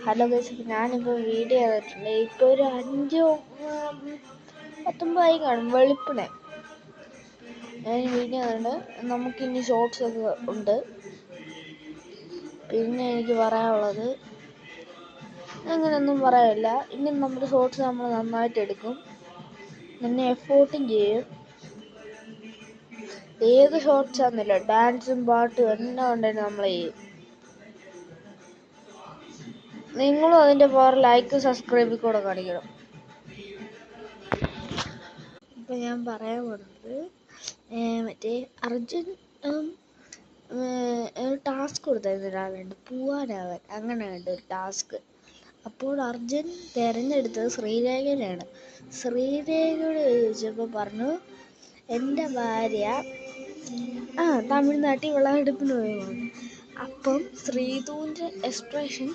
Hello guys, ഞാനിപ്പോൾ video ചെയ്തിട്ടുണ്ട്. ഇപ്പോൾ ഒരു 5:19 കാണും വെളുപ്പിനെ ഞാൻ വീഡിയോ ചെയ്തിട്ടുണ്ട്. നമുക്കിനി ഷോർട്സ് ഒക്കെ ഉണ്ട്. പിന്നെ എനിക്ക് പറയാനുള്ളത് അങ്ങനെയൊന്നും പറയാനില്ല. ഇനി നമ്മുടെ ഷോർട്സ് നമ്മൾ നന്നായിട്ട് എടുക്കും, പിന്നെ എഫോർട്ടും ചെയ്യും. ഏത് ഷോർട്സ് ആണെന്നില്ല, ഡാൻസും പാട്ടും എല്ലാം ഉണ്ടെങ്കിൽ നമ്മൾ ചെയ്യും. നിങ്ങളും അതിൻ്റെ പവർ ലൈക്ക് സബ്സ്ക്രൈബിൽ കൂടെ കാണിക്കണം. ഇപ്പം ഞാൻ പറയാൻ പോകുന്നത് മറ്റേ അർജുൻ ഒരു ടാസ്ക് കൊടുത്തായിരുന്നു ഒരാളുണ്ട്, പോവാനാവാൻ. അങ്ങനെയുണ്ട് ഒരു ടാസ്ക്. അപ്പോൾ അർജുൻ തിരഞ്ഞെടുത്തത് ശ്രീരേഖനെയാണ്. ശ്രീരേഖയോട് ചോദിച്ചപ്പോൾ പറഞ്ഞു, എൻ്റെ ഭാര്യ തമിഴ്നാട്ടിൽ വിളവെടുപ്പിന് പോയി. അപ്പം ശ്രീധുവിൻ്റെ എക്സ്പ്രഷൻ